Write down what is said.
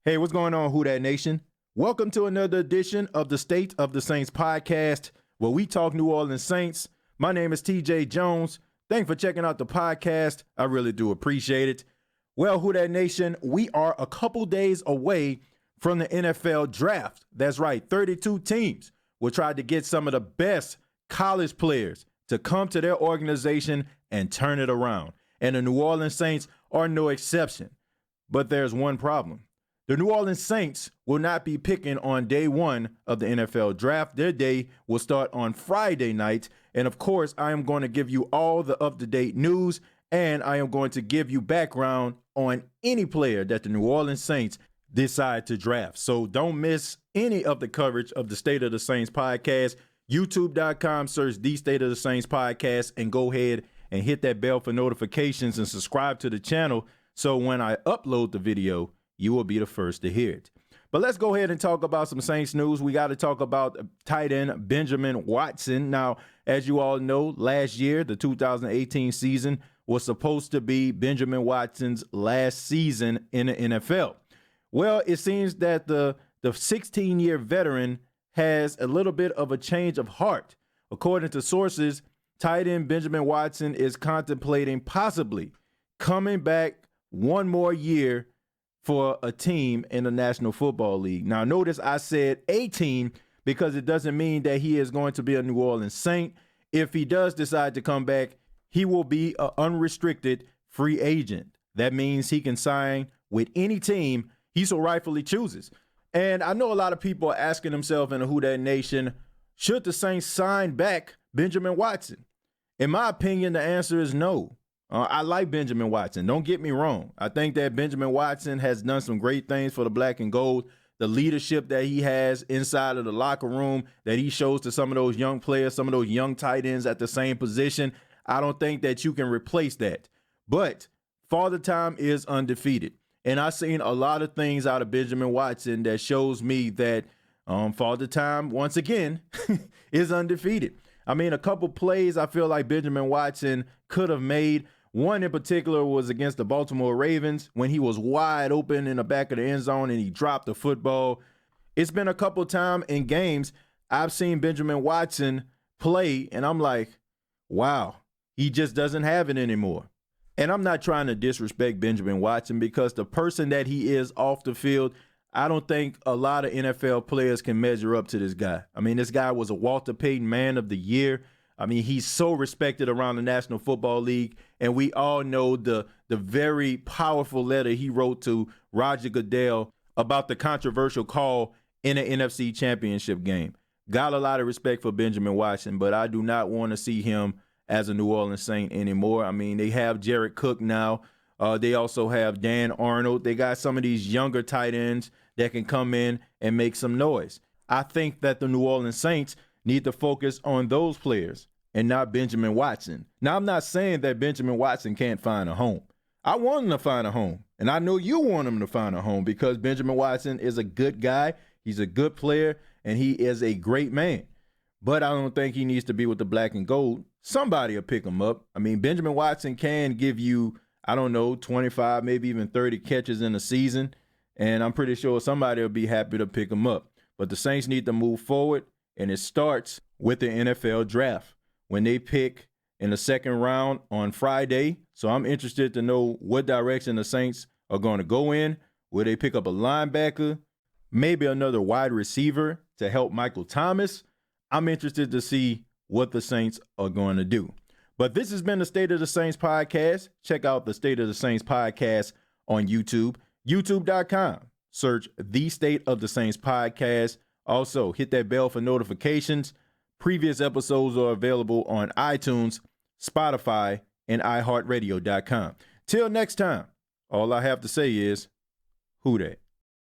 Hey, what's going on, Who Dat Nation? Welcome to another edition of the State of the Saints podcast, where we talk New Orleans Saints. My name is TJ Jones. Thanks for checking out the podcast. I really do appreciate it. Well, Who Dat Nation, we are a couple days away from the NFL draft. That's right, 32 teams will try to get some of the best college players to come to their organization and turn it around. And the New Orleans Saints are no exception. But there's one problem. The New Orleans Saints will not be picking on day one of the NFL draft. Their day will start on Friday night. And of course, I am going to give you all the up-to-date news, and I am going to give you background on any player that the New Orleans Saints decide to draft. So don't miss any of the coverage of the State of the Saints podcast. YouTube.com, search the State of the Saints podcast, and go ahead and hit that bell for notifications and subscribe to the channel. So when I upload the video, you will be the first to hear it. But let's go ahead and talk about some Saints news. We got to talk about tight end Benjamin Watson. Now, as you all know, last year, the 2018 season was supposed to be Benjamin Watson's last season in the NFL. Well, it seems that the 16-year veteran has a little bit of a change of heart. According to sources, tight end Benjamin Watson is contemplating possibly coming back one more year for a team in the National Football League. Now, notice I said a team because it doesn't mean that he is going to be a New Orleans Saint. If he does decide to come back, he will be an unrestricted free agent. That means he can sign with any team he so rightfully chooses. And I know a lot of people are asking themselves in the Who Dat Nation, should the Saints sign back Benjamin Watson? In my opinion, the answer is no. I like Benjamin Watson. Don't get me wrong. I think that Benjamin Watson has done some great things for the black and gold. The leadership that he has inside of the locker room that he shows to some of those young players, some of those young tight ends at the same position, I don't think that you can replace that. But Father Time is undefeated. And I've seen a lot of things out of Benjamin Watson that shows me that Father Time, once again, is undefeated. I mean, a couple plays I feel like Benjamin Watson could have made. One in particular was against the Baltimore Ravens when he was wide open in the back of the end zone and he dropped the football. It's been a couple times in games I've seen Benjamin Watson play, and I'm like, wow, he just doesn't have it anymore. And I'm not trying to disrespect Benjamin Watson because the person that he is off the field, I don't think a lot of NFL players can measure up to this guy. I mean, this guy was a Walter Payton Man of the Year. I mean, he's so respected around the National Football League, and we all know the very powerful letter he wrote to Roger Goodell about the controversial call in an NFC Championship game. Got a lot of respect for Benjamin Watson, but I do not want to see him as a New Orleans Saint anymore. I mean, they have Jared Cook now. They also have Dan Arnold. They got some of these younger tight ends that can come in and make some noise. I think that the New Orleans Saints need to focus on those players and not Benjamin Watson. Now, I'm not saying that Benjamin Watson can't find a home. I want him to find a home, and I know you want him to find a home because Benjamin Watson is a good guy. He's a good player, and he is a great man. But I don't think he needs to be with the black and gold. Somebody will pick him up. I mean, Benjamin Watson can give you, 25, maybe even 30 catches in a season, and I'm pretty sure somebody will be happy to pick him up. But the Saints need to move forward, and it starts with the NFL draft when they pick in the second round on Friday. So I'm interested to know what direction the Saints are going to go in. Will they pick up a linebacker, maybe another wide receiver to help Michael Thomas? I'm interested to see what the Saints are going to do. But this has been the State of the Saints podcast. Check out the State of the Saints podcast on YouTube, youtube.com. Search the State of the Saints podcast. Also, hit that bell for notifications. Previous episodes are available on iTunes, Spotify, and iHeartRadio.com. Till next time, all I have to say is, Who Dat?